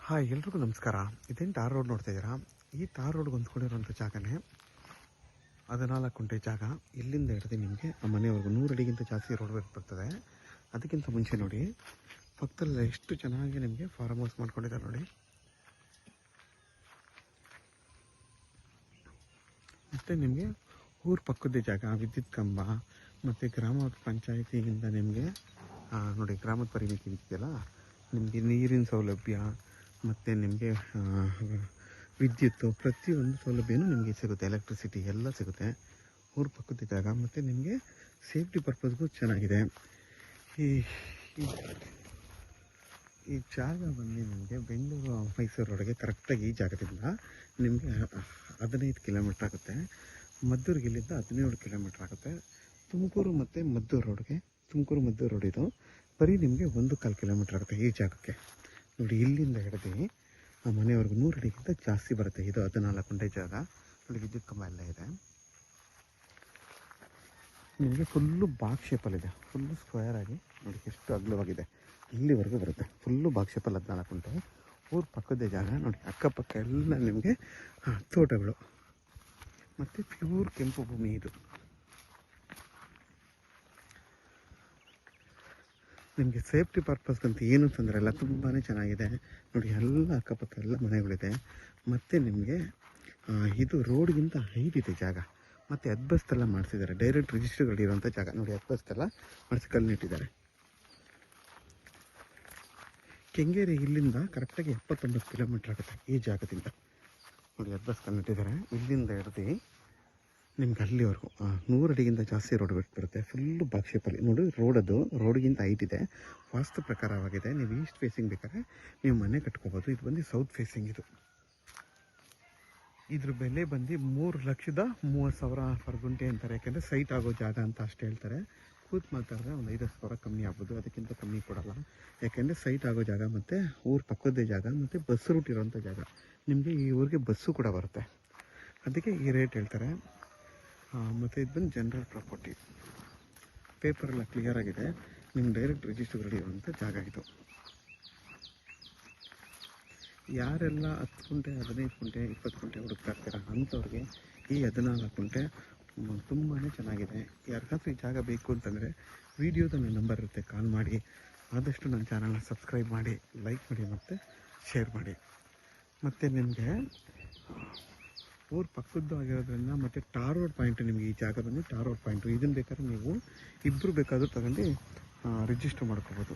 Hi ಎಲ್ರಿಗೂ ನಮಸ್ಕಾರ. ಇದೇನು ಟಾರ್ ರೋಡ್ ನೋಡ್ತಾ ಇದ್ದೀರಾ? ಈ ಟಾರ್ ರೋಡ್ಗೆ ಹೊಂದ್ಕೊಂಡಿರೋಂಥ ಜಾಗನೇ 14 ಕುಂಟೆ ಜಾಗ. ಇಲ್ಲಿಂದ ಹಿಡಿದು ನಿಮಗೆ ಆ ಮನೆಯವ್ರಿಗೂ 100 ಅಡಿಗಿಂತ ಜಾಸ್ತಿ ರೋಡ್ ಬರ್ತದೆ. ಅದಕ್ಕಿಂತ ಮುಂಚೆ ನೋಡಿ ಪಕ್ಕದಲ್ಲ ಎಷ್ಟು ಚೆನ್ನಾಗಿ ನಿಮಗೆ ಫಾರ್ಮ್ ಹೌಸ್ ಮಾಡ್ಕೊಂಡಿದ್ದಾರೆ ನೋಡಿ. ಮತ್ತು ನಿಮಗೆ ಊರ ಪಕ್ಕದ ಜಾಗ, ವಿದ್ಯುತ್ ಕಂಬ ಮತ್ತು ಗ್ರಾಮ ಪಂಚಾಯಿತಿಯಿಂದ ನಿಮಗೆ ನೋಡಿ ಗ್ರಾಮದ ಪರಿಮಿತಿ ಇದೆಯಲ್ಲ, ನಿಮಗೆ ನೀರಿನ ಸೌಲಭ್ಯ ಮತ್ತು ನಿಮಗೆ ವಿದ್ಯುತ್ತು ಪ್ರತಿಯೊಂದು ಸೌಲಭ್ಯನೂ ನಿಮಗೆ ಸಿಗುತ್ತೆ. ಎಲೆಕ್ಟ್ರಿಸಿಟಿ ಎಲ್ಲ ಸಿಗುತ್ತೆ ಊರ ಪಕ್ಕದ ಜಾಗ. ಮತ್ತು ನಿಮಗೆ ಸೇಫ್ಟಿ ಪರ್ಪಸ್ಗೂ ಚೆನ್ನಾಗಿದೆ. ಈ ಜಾಗ ಬಂದು ನಿಮಗೆ ಬೆಂಗಳೂರು ಮೈಸೂರು ರೋಡ್ಗೆ ಕರೆಕ್ಟಾಗಿ ಈ ಜಾಗದಿಂದ ನಿಮಗೆ 15 ಕಿಲೋಮೀಟ್ರ್ ಆಗುತ್ತೆ. ಮದ್ದೂರಿಗೆ ಇಲ್ಲಿಂದ 17 ಕಿಲೋಮೀಟ್ರ್ ಆಗುತ್ತೆ. ತುಮಕೂರು ಮತ್ತು ಮದ್ದೂರು ರೋಡ್ಗೆ, ತುಮಕೂರು ಮದ್ದೂರು ರೋಡ್ ಇದು ಬರೀ ನಿಮಗೆ 1.25 ಕಿಲೋಮೀಟ್ರ್ ಆಗುತ್ತೆ ಈ ಜಾಗಕ್ಕೆ. ನೋಡಿ ಇಲ್ಲಿಂದ ಹಿಡಿದು ಆ ಮನೆಯವ್ರಿಗೆ 100 ಅಡಿಗಿಂತ ಜಾಸ್ತಿ ಬರುತ್ತೆ. ಇದು 14 ಕುಂಟೆ ಜಾಗ ನೋಡಿ. ವಿದ್ಯುತ್ ಕಂಬ ಎಲ್ಲ ಇದೆ. ನಿಮಗೆ ಫುಲ್ಲು ಬಾಕ್ಸ್ ಶೇಪಲ್ಲಿದೆ, ಫುಲ್ಲು ಸ್ಕ್ವೇರ್ ಆಗಿ ನೋಡಿ ಎಷ್ಟು ಅಗಲವಾಗಿದೆ. ಇಲ್ಲಿವರೆಗೂ ಬರುತ್ತೆ ಫುಲ್ಲು ಬಾಕ್ಸ್ ಶೇಪಲ್ಲಿ 14 ಕುಂಟೆ. ಊರ ಪಕ್ಕದ ಜಾಗ ನೋಡಿ. ಅಕ್ಕಪಕ್ಕ ಎಲ್ಲ ನಿಮಗೆ ತೋಟಗಳು ಮತ್ತು ಪ್ಯೂರ್ ಕೆಂಪು ಭೂಮಿ ಇದು. ನಿಮಗೆ ಸೇಫ್ಟಿ ಪರ್ಪಸ್ಗಂತ ಏನೂ ತೊಂದರೆ ಇಲ್ಲ, ತುಂಬಾ ಚೆನ್ನಾಗಿದೆ ನೋಡಿ. ಎಲ್ಲ ಅಕ್ಕಪಕ್ಕ ಎಲ್ಲ ಮನೆಗಳಿದೆ. ಮತ್ತು ನಿಮಗೆ ಇದು ರೋಡ್ಗಿಂತ ಹೈಟ್ ಇದೆ ಜಾಗ. ಮತ್ತು ಅದ್ಬಸ್ತೆಲ್ಲ ಮಾಡಿಸಿದ್ದಾರೆ, ಡೈರೆಕ್ಟ್ ರಿಜಿಸ್ಟರ್ಗಳಿರೋಂಥ ಜಾಗ ನೋಡಿ. ಅದ್ಬಸ್ತೆಲ್ಲ ಮಾಡಿಸಿ ಕಲ್ಲಿಟ್ಟಿದ್ದಾರೆ. ಕೆಂಗೇರಿ ಇಲ್ಲಿಂದ ಕರೆಕ್ಟಾಗಿ 79 ಕಿಲೋಮೀಟ್ರ್ ಆಗುತ್ತೆ ಈ ಜಾಗದಿಂದ ನೋಡಿ. ಅದ್ಬಸ್ ಕಲ್ಲಿಟ್ಟಿದ್ದಾರೆ. ಇಲ್ಲಿಂದ ಹಿಡ್ದು ನಿಮ್ಗೆ ಅಲ್ಲಿವರೆಗೂ 100 ಅಡಿಗಿಂತ ಜಾಸ್ತಿ ರೋಡ್ ಬರುತ್ತೆ. ಫುಲ್ಲು ಬಾಕ್ಸ್ ಶೇಪಲ್ಲಿ ನೋಡಿ. ರೋಡ್ಗಿಂತ ಹೈಟ್ ಇದೆ, ವಾಸ್ತು ಪ್ರಕಾರವಾಗಿದೆ. ನೀವು ಈಸ್ಟ್ ಫೇಸಿಂಗ್ ಬೇಕಾದ್ರೆ ನೀವು ಮನೆ ಕಟ್ಕೋಬೋದು. ಇದು ಬಂದು ಸೌತ್ ಫೇಸಿಂಗ್. ಇದ್ರ ಬೆಲೆ ಬಂದು 3,30,000 ಪರ್ ಗುಂಟೆ ಅಂತಾರೆ. ಯಾಕೆಂದರೆ ಸೈಟ್ ಆಗೋ ಜಾಗ ಅಂತ ಅಷ್ಟು ಹೇಳ್ತಾರೆ. ಕೂತು ಮಾತಾಡಿದ್ರೆ ಒಂದು 5,000 ಕಮ್ಮಿ ಆಗ್ಬೋದು, ಅದಕ್ಕಿಂತ ಕಮ್ಮಿ ಕೊಡೋಲ್ಲ. ಯಾಕೆಂದರೆ ಸೈಟ್ ಆಗೋ ಜಾಗ ಮತ್ತು ಊರ ಪಕ್ಕದ ಜಾಗ ಮತ್ತು ಬಸ್ ರೂಟ್ ಇರೋಂಥ ಜಾಗ. ನಿಮಗೆ ಈ ಊರಿಗೆ ಬಸ್ಸು ಕೂಡ ಬರುತ್ತೆ, ಅದಕ್ಕೆ ಈ ರೇಟ್ ಹೇಳ್ತಾರೆ. ಮತ್ತು ಇದು ಬಂದು ಜನರಲ್ ಪ್ರಾಪರ್ಟಿ, ಪೇಪರೆಲ್ಲ ಕ್ಲಿಯರ್ ಆಗಿದೆ. ನಿಮ್ಗೆ ಡೈರೆಕ್ಟ್ ರಿಜಿಸ್ಟರ್ ಇರುವಂಥ ಜಾಗ ಇದು. ಯಾರೆಲ್ಲ 10 ಕುಂಟೆ 15 ಕುಂಟೆ 20 ಕುಂಟೆ ಹುಡುಕ್ತಾ ಇರ್ತೀರ ಅಂಥವ್ರಿಗೆ ಈ 14 ಕುಂಟೆ ತುಂಬಾ ಚೆನ್ನಾಗಿದೆ. ಯಾರಿಗಾದ್ರೂ ಈ ಜಾಗ ಬೇಕು ಅಂತಂದರೆ ವಿಡಿಯೋದ ನನ್ನ ನಂಬರ್ ಇರುತ್ತೆ, ಕಾಲ್ ಮಾಡಿ. ಆದಷ್ಟು ನನ್ನ ಚಾನಲ್ನ ಸಬ್ಸ್ಕ್ರೈಬ್ ಮಾಡಿ, ಲೈಕ್ ಮಾಡಿ ಮತ್ತು ಶೇರ್ ಮಾಡಿ. ಮತ್ತು ನಿಮಗೆ ಊರು ಪಕ್ಕದ್ದು ಆಗಿರೋದ್ರಿಂದ ಮತ್ತು ಟಾರ್ ರೋಡ್ ಪಾಯಿಂಟು, ನಿಮಗೆ ಈ ಜಾಗ ಬಂದು ಟಾರ್ ರೋಡ್ ಪಾಯಿಂಟು. ಇದನ್ನು ಬೇಕಾದ್ರೆ ನೀವು ಇಬ್ಬರು ಬೇಕಾದರೂ ತಗೊಂಡು ರಿಜಿಸ್ಟರ್ ಮಾಡ್ಕೋಬೋದು.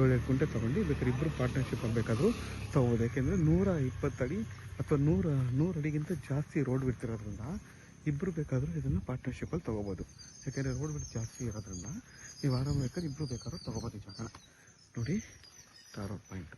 7 ಕುಂಟೆ ತೊಗೊಂಡು ಬೇಕಾದ್ರೆ ಇಬ್ಬರು ಪಾರ್ಟ್ನರ್ಶಿಪ್ ಆಗಬೇಕಾದ್ರೂ ತೊಗೋಬೋದು. ಯಾಕೆಂದರೆ 120 ಅಡಿ ಅಥವಾ 100 ಅಡಿಗಿಂತ ಜಾಸ್ತಿ ರೋಡ್ ಬಿಡ್ತಿರೋದ್ರಿಂದ ಇಬ್ಬರು ಬೇಕಾದರೂ ಇದನ್ನು ಪಾರ್ಟ್ನರ್ಶಿಪ್ಪಲ್ಲಿ ತೊಗೋಬೋದು. ಯಾಕೆಂದರೆ ರೋಡ್ ಬಿಟ್ಟು ಜಾಸ್ತಿ ಇರೋದ್ರಿಂದ ನೀವು ಆರಾಮ ಬೇಕಾದ್ರೆ ಇಬ್ಬರು ಬೇಕಾದ್ರೂ ತೊಗೋಬೋದು ಈ ಜಾಗ ನೋಡಿ. Tar road point.